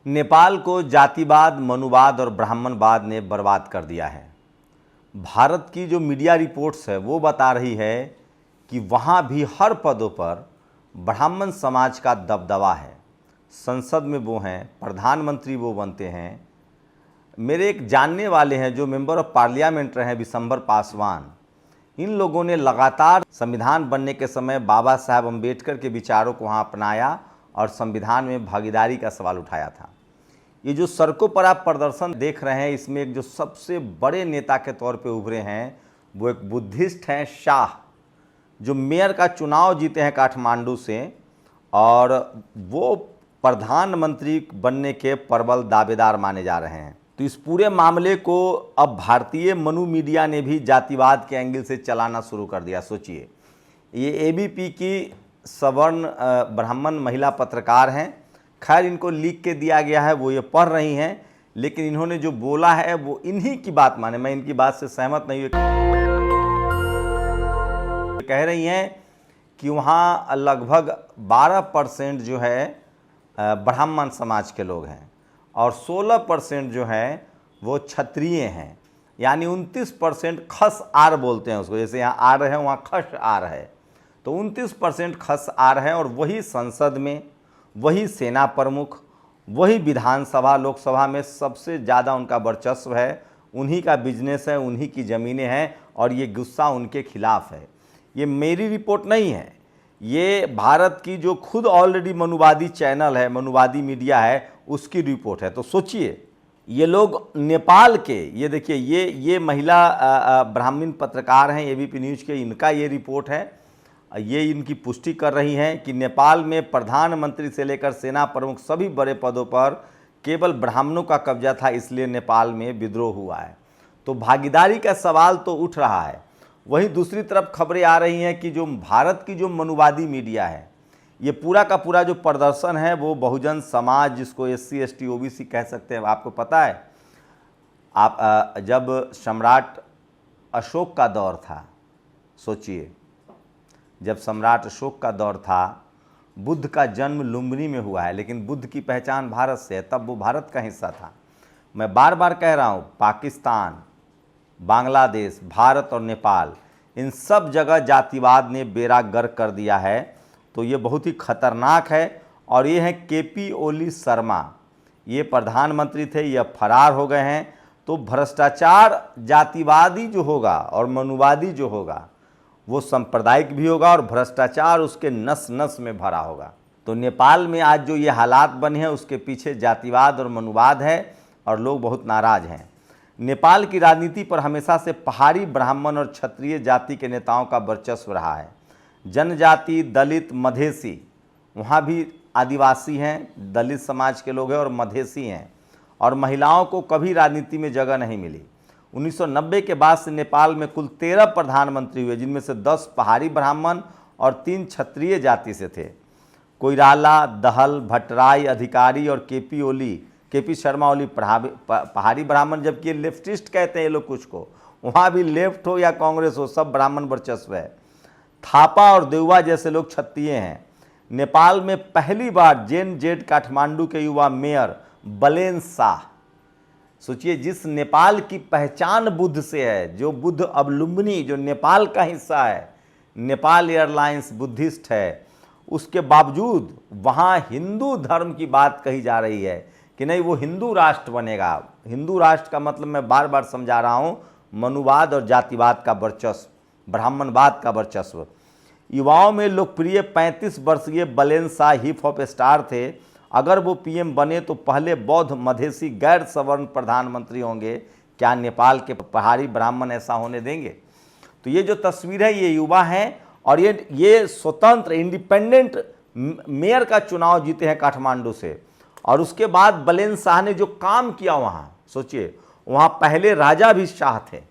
नेपाल को जातिवाद, मनुवाद और ब्राह्मणवाद ने बर्बाद कर दिया है। भारत की जो मीडिया रिपोर्ट्स है वो बता रही है कि वहाँ भी हर पदों पर ब्राह्मण समाज का दबदबा है। संसद में वो हैं, प्रधानमंत्री वो बनते हैं। मेरे एक जानने वाले हैं जो मेंबर ऑफ पार्लियामेंट रहे हैं, विशंबर पासवान। इन लोगों ने लगातार संविधान बनने के समय बाबा साहब अम्बेडकर के विचारों को वहाँ अपनाया और संविधान में भागीदारी का सवाल उठाया था। ये जो सड़कों पर आप प्रदर्शन देख रहे हैं, इसमें एक जो सबसे बड़े नेता के तौर पे उभरे हैं वो एक बुद्धिस्ट हैं, शाह, जो मेयर का चुनाव जीते हैं काठमांडू से, और वो प्रधानमंत्री बनने के प्रबल दावेदार माने जा रहे हैं। तो इस पूरे मामले को अब भारतीय मनु मीडिया ने भी जातिवाद के एंगल से चलाना शुरू कर दिया। सोचिए, ये एबीपी की सवर्ण ब्राह्मण महिला पत्रकार हैं। खैर, इनको लिख के दिया गया है, वो ये पढ़ रही हैं, लेकिन इन्होंने जो बोला है वो इन्हीं की बात माने। मैं इनकी बात से सहमत नहीं हूँ। कह रही हैं कि वहाँ लगभग 12% जो है ब्राह्मण समाज के लोग हैं और 16% जो है वो क्षत्रिय हैं, यानी 29% खस आर बोलते हैं उसको। जैसे यहाँ आर है वहाँ खस आर है, तो 29% खस आर है। और वही संसद में, वही सेना प्रमुख, वही विधानसभा लोकसभा में सबसे ज़्यादा उनका वर्चस्व है। उन्हीं का बिजनेस है, उन्हीं की ज़मीनें हैं और ये गुस्सा उनके खिलाफ है। ये मेरी रिपोर्ट नहीं है, ये भारत की जो खुद ऑलरेडी मनुवादी चैनल है, मनुवादी मीडिया है, उसकी रिपोर्ट है। तो सोचिए, ये लोग नेपाल के, ये देखिए, ये महिला ब्राह्मण पत्रकार हैं एबीपी न्यूज़ के, इनका ये रिपोर्ट है। ये इनकी पुष्टि कर रही हैं कि नेपाल में प्रधानमंत्री से लेकर सेना प्रमुख सभी बड़े पदों पर केवल ब्राह्मणों का कब्जा था, इसलिए नेपाल में विद्रोह हुआ है। तो भागीदारी का सवाल तो उठ रहा है। वहीं दूसरी तरफ खबरें आ रही हैं कि जो भारत की जो मनुवादी मीडिया है, ये पूरा का पूरा जो प्रदर्शन है वो बहुजन समाज, जिसको SC ST OBC कह सकते हैं। आपको पता है, आप जब सम्राट अशोक का दौर था, सोचिए, जब सम्राट अशोक का दौर था, बुद्ध का जन्म लुम्बिनी में हुआ है, लेकिन बुद्ध की पहचान भारत से है, तब वो भारत का हिस्सा था। मैं बार बार कह रहा हूँ, पाकिस्तान, बांग्लादेश, भारत और नेपाल, इन सब जगह जातिवाद ने बेड़ा गर्क कर दिया है। तो ये बहुत ही खतरनाक है। और ये हैं KP ओली शर्मा, ये प्रधानमंत्री थे, ये फरार हो गए हैं। तो भ्रष्टाचार जातिवादी जो होगा और मनुवादी जो होगा वो सांप्रदायिक भी होगा और भ्रष्टाचार उसके नस नस में भरा होगा। तो नेपाल में आज जो ये हालात बने हैं उसके पीछे जातिवाद और मनुवाद है और लोग बहुत नाराज़ हैं। नेपाल की राजनीति पर हमेशा से पहाड़ी ब्राह्मण और क्षत्रिय जाति के नेताओं का वर्चस्व रहा है। जनजाति, दलित, मधेसी, वहाँ भी आदिवासी हैं, दलित समाज के लोग हैं और मधेसी हैं, और महिलाओं को कभी राजनीति में जगह नहीं मिली। 1990 के बाद से नेपाल में कुल 13 प्रधानमंत्री हुए, जिनमें से 10 पहाड़ी ब्राह्मण और 3 क्षत्रिय जाति से थे। कोइराला, दहल, भट्टराई, अधिकारी और KP शर्मा ओली पहाड़ी ब्राह्मण, जबकि ये लेफ्टिस्ट कहते हैं ये लोग कुछ को। वहाँ भी लेफ्ट हो या कांग्रेस हो, सब ब्राह्मण वर्चस्व है। थापा और देउवा जैसे लोग क्षत्रिय हैं। नेपाल में पहली बार JNZ काठमांडू के युवा मेयर बलेन शाह, सोचिए, जिस नेपाल की पहचान बुद्ध से है, जो बुद्ध अब लुम्बिनी जो नेपाल का हिस्सा है, नेपाल एयरलाइंस बुद्धिस्ट है, उसके बावजूद वहाँ हिंदू धर्म की बात कही जा रही है कि नहीं, वो हिंदू राष्ट्र बनेगा। हिंदू राष्ट्र का मतलब मैं बार बार समझा रहा हूँ, मनुवाद और जातिवाद का वर्चस्व, ब्राह्मणवाद का वर्चस्व। युवाओं में लोकप्रिय 35 वर्षीय बलेन शाह हिप हॉप स्टार थे। अगर वो PM बने तो पहले बौद्ध मधेसी गैर सवर्ण प्रधानमंत्री होंगे। क्या नेपाल के पहाड़ी ब्राह्मण ऐसा होने देंगे? तो ये जो तस्वीर है, ये युवा हैं और ये स्वतंत्र इंडिपेंडेंट मेयर का चुनाव जीते हैं काठमांडू से। और उसके बाद बलेन शाह ने जो काम किया वहाँ, सोचिए, वहाँ पहले राजा भी शाह थे।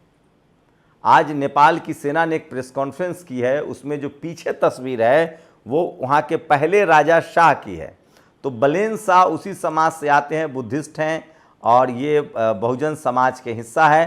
आज नेपाल की सेना ने एक प्रेस कॉन्फ्रेंस की है, उसमें जो पीछे तस्वीर है वो वहाँ के पहले राजा शाह की है। तो बलेन शाह उसी समाज से आते हैं, बुद्धिस्ट हैं और ये बहुजन समाज के हिस्सा है।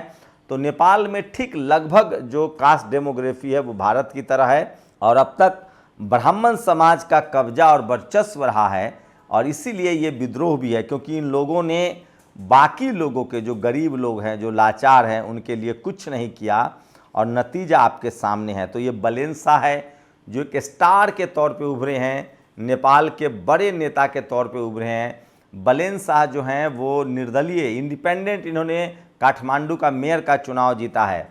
तो नेपाल में ठीक लगभग जो कास्ट डेमोग्राफी है वो भारत की तरह है और अब तक ब्राह्मण समाज का कब्जा और वर्चस्व रहा है। और इसीलिए ये विद्रोह भी है, क्योंकि इन लोगों ने बाकी लोगों के, जो गरीब लोग हैं, जो लाचार हैं, उनके लिए कुछ नहीं किया और नतीजा आपके सामने है। तो ये बलेन शाह है जो एक स्टार के तौर पे उभरे हैं, नेपाल के बड़े नेता के तौर पे उभरे हैं। बलेन शाह जो हैं वो निर्दलीय इंडिपेंडेंट, इन्होंने काठमांडू का मेयर का चुनाव जीता है।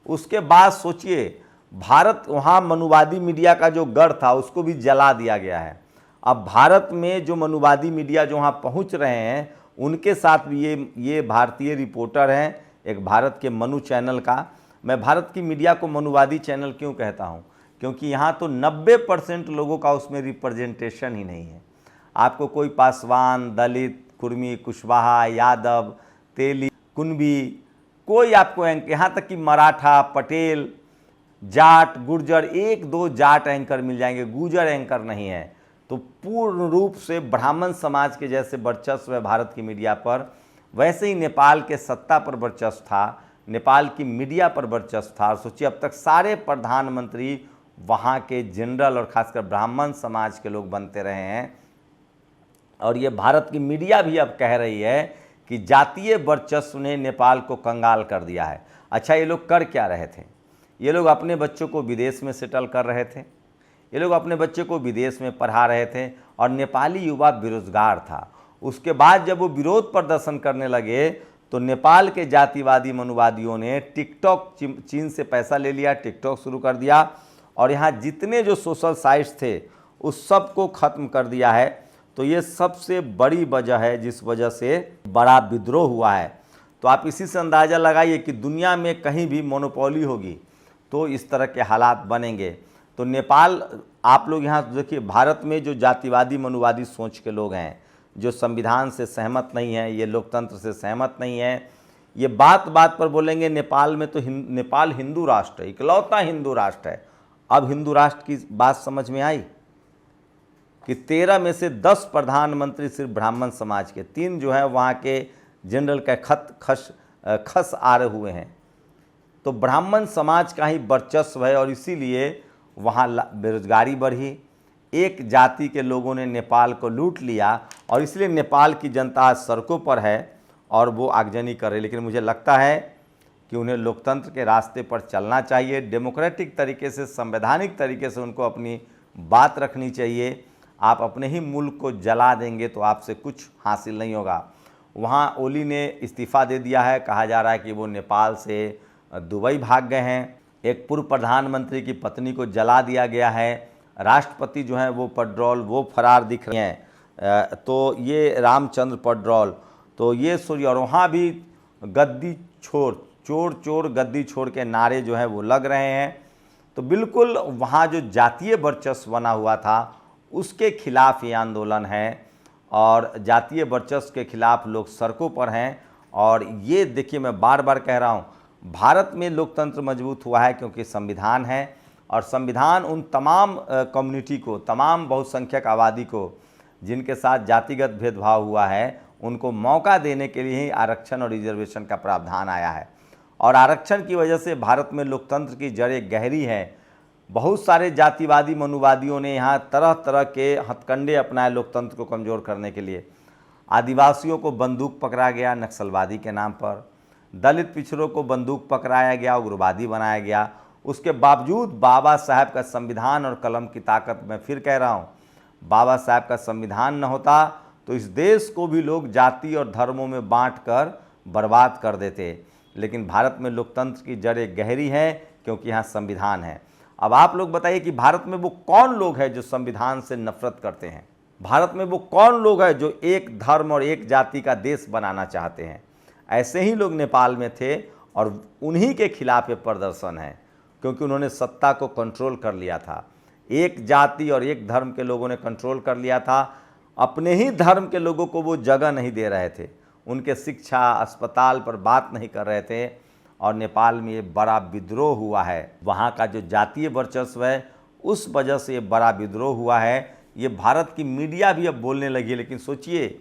उसके बाद सोचिए, भारत, वहाँ मनुवादी मीडिया का जो गढ़ था उसको भी जला दिया गया है। अब भारत में जो मनुवादी मीडिया जो वहाँ पहुँच रहे हैं उनके साथ भी ये भारतीय रिपोर्टर हैं, एक भारत के मनु चैनल का। मैं भारत की मीडिया को मनुवादी चैनल क्यों कहता हूँ, क्योंकि यहाँ तो 90% लोगों का उसमें रिप्रेजेंटेशन ही नहीं है। आपको कोई पासवान, दलित, कुर्मी, कुशवाहा, यादव, तेली, कुनबी, कोई आपको यहाँ तक कि मराठा, पटेल, जाट, गुर्जर, एक दो जाट एंकर मिल जाएंगे, गुर्जर एंकर नहीं है। तो पूर्ण रूप से ब्राह्मण समाज के जैसे वर्चस्व है भारत की मीडिया पर, वैसे ही नेपाल के सत्ता पर वर्चस्व था, नेपाल की मीडिया पर वर्चस्व था। और सोचिए, अब तक सारे प्रधानमंत्री वहाँ के जनरल और खासकर ब्राह्मण समाज के लोग बनते रहे हैं। और ये भारत की मीडिया भी अब कह रही है कि जातीय वर्चस्व ने नेपाल को कंगाल कर दिया है। अच्छा, ये लोग कर क्या रहे थे? ये लोग अपने बच्चों को विदेश में सेटल कर रहे थे, ये लोग अपने बच्चे को विदेश में पढ़ा रहे थे, और नेपाली युवा बेरोजगार था। उसके बाद जब वो विरोध प्रदर्शन करने लगे तो नेपाल के जातिवादी मनुवादियों ने टिकटॉक, चीन से पैसा ले लिया, टिकटॉक शुरू कर दिया, और यहाँ जितने जो सोशल साइट्स थे उस सब को ख़त्म कर दिया है। तो ये सबसे बड़ी वजह है जिस वजह से बड़ा विद्रोह हुआ है। तो आप इसी से अंदाज़ा लगाइए कि दुनिया में कहीं भी मोनोपोली होगी तो इस तरह के हालात बनेंगे। तो नेपाल, आप लोग यहाँ देखिए, भारत में जो जातिवादी मनुवादी सोच के लोग हैं, जो संविधान से सहमत नहीं है, ये लोकतंत्र से सहमत नहीं है, ये बात बात पर बोलेंगे नेपाल में तो नेपाल हिंदू राष्ट्र है, इकलौता हिंदू राष्ट्र है। अब हिंदू राष्ट्र की बात समझ में आई कि 13 में से 10 प्रधानमंत्री सिर्फ ब्राह्मण समाज के, 3 जो है वहाँ के जनरल का खस आरे हुए हैं। तो ब्राह्मण समाज का ही वर्चस्व है और इसीलिए वहाँ बेरोजगारी बढ़ी, एक जाति के लोगों ने नेपाल को लूट लिया, और इसलिए नेपाल की जनता आज सड़कों पर है और वो आगजनी कर रही। लेकिन मुझे लगता है कि उन्हें लोकतंत्र के रास्ते पर चलना चाहिए, डेमोक्रेटिक तरीके से, संवैधानिक तरीके से उनको अपनी बात रखनी चाहिए। आप अपने ही मुल्क को जला देंगे तो आपसे कुछ हासिल नहीं होगा। वहाँ ओली ने इस्तीफ़ा दे दिया है, कहा जा रहा है कि वो नेपाल से दुबई भाग गए हैं। एक पूर्व प्रधानमंत्री की पत्नी को जला दिया गया है। राष्ट्रपति जो हैं वो पडरौल, वो फरार दिख रहे हैं। तो ये रामचंद्र पडरौल, तो ये सूर्य, और वहाँ भी गद्दी छोड़, चोर चोर गद्दी छोड़ के नारे जो हैं वो लग रहे हैं। तो बिल्कुल वहाँ जो जातीय वर्चस्व बना हुआ था उसके खिलाफ ये आंदोलन है, और जातीय वर्चस्व के खिलाफ लोग सड़कों पर हैं। और ये देखिए, मैं बार बार कह रहा हूँ, भारत में लोकतंत्र मजबूत हुआ है क्योंकि संविधान है, और संविधान उन तमाम कम्युनिटी को, तमाम बहुसंख्यक आबादी को जिनके साथ जातिगत भेदभाव हुआ है, उनको मौका देने के लिए ही आरक्षण और रिजर्वेशन का प्रावधान आया है। और आरक्षण की वजह से भारत में लोकतंत्र की जड़ें गहरी हैं। बहुत सारे जातिवादी मनुवादियों ने यहाँ तरह तरह के हथकंडे अपनाए लोकतंत्र को कमज़ोर करने के लिए। आदिवासियों को बंदूक पकड़ा गया नक्सलवादी के नाम पर, दलित पिछड़ों को बंदूक पकड़ाया गया, उग्रवादी बनाया गया। उसके बावजूद बाबा साहब का संविधान और कलम की ताकत, मैं फिर कह रहा हूँ, बाबा साहब का संविधान न होता तो इस देश को भी लोग जाति और धर्मों में बांट कर बर्बाद कर देते। लेकिन भारत में लोकतंत्र की जड़ें गहरी हैं क्योंकि यहाँ संविधान है। अब आप लोग बताइए कि भारत में वो कौन लोग हैं जो संविधान से नफरत करते हैं? भारत में वो कौन लोग हैं जो एक धर्म और एक जाति का देश बनाना चाहते हैं? ऐसे ही लोग नेपाल में थे और उन्हीं के खिलाफ ये प्रदर्शन है, क्योंकि उन्होंने सत्ता को कंट्रोल कर लिया था। एक जाति और एक धर्म के लोगों ने कंट्रोल कर लिया था। अपने ही धर्म के लोगों को वो जगह नहीं दे रहे थे, उनके शिक्षा, अस्पताल पर बात नहीं कर रहे थे, और नेपाल में ये बड़ा विद्रोह हुआ है। वहाँ का जो जातीय वर्चस्व है उस वजह से ये बड़ा विद्रोह हुआ है। ये भारत की मीडिया भी अब बोलने लगी है। लेकिन सोचिए,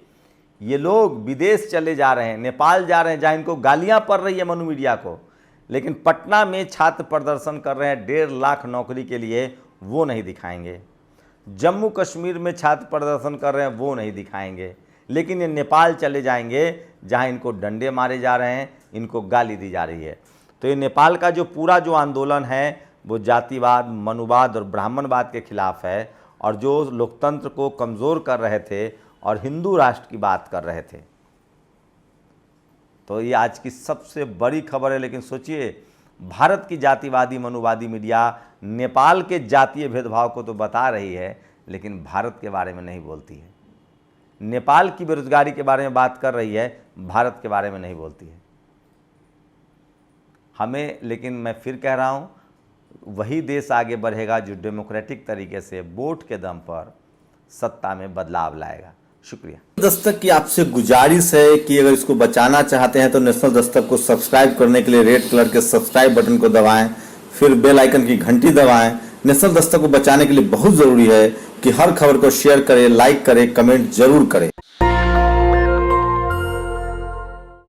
ये लोग विदेश चले जा रहे हैं, नेपाल जा रहे हैं, जहाँ इनको गालियाँ पड़ रही है मनु मीडिया को, लेकिन पटना में छात्र प्रदर्शन कर रहे हैं 1.5 लाख नौकरी के लिए, वो नहीं दिखाएंगे। जम्मू कश्मीर में छात्र प्रदर्शन कर रहे हैं वो नहीं दिखाएंगे, लेकिन ये नेपाल चले जाएंगे जहां इनको डंडे मारे जा रहे हैं, इनको गाली दी जा रही है। तो ये नेपाल का जो पूरा जो आंदोलन है वो जातिवाद, मनुवाद और ब्राह्मणवाद के खिलाफ है, और जो लोकतंत्र को कमज़ोर कर रहे थे और हिंदू राष्ट्र की बात कर रहे थे। तो ये आज की सबसे बड़ी खबर है। लेकिन सोचिए, भारत की जातिवादी मनुवादी मीडिया नेपाल के जातीय भेदभाव को तो बता रही है, लेकिन भारत के बारे में नहीं बोलती है। नेपाल की बेरोजगारी के बारे में बात कर रही है, भारत के बारे में नहीं बोलती है। हमें, लेकिन मैं फिर कह रहा हूँ, वही देश आगे बढ़ेगा जो डेमोक्रेटिक तरीके से वोट के दम पर सत्ता में बदलाव लाएगा। शुक्रिया। दस्तक की आपसे गुजारिश है कि अगर इसको बचाना चाहते हैं तो नेशनल दस्तक को सब्सक्राइब करने के लिए रेड कलर के सब्सक्राइब बटन को दबाएं, फिर बेल आइकन की घंटी दबाएं। नेशनल दस्तक को बचाने के लिए बहुत जरूरी है कि हर खबर को शेयर करें, लाइक करें, कमेंट जरूर करें।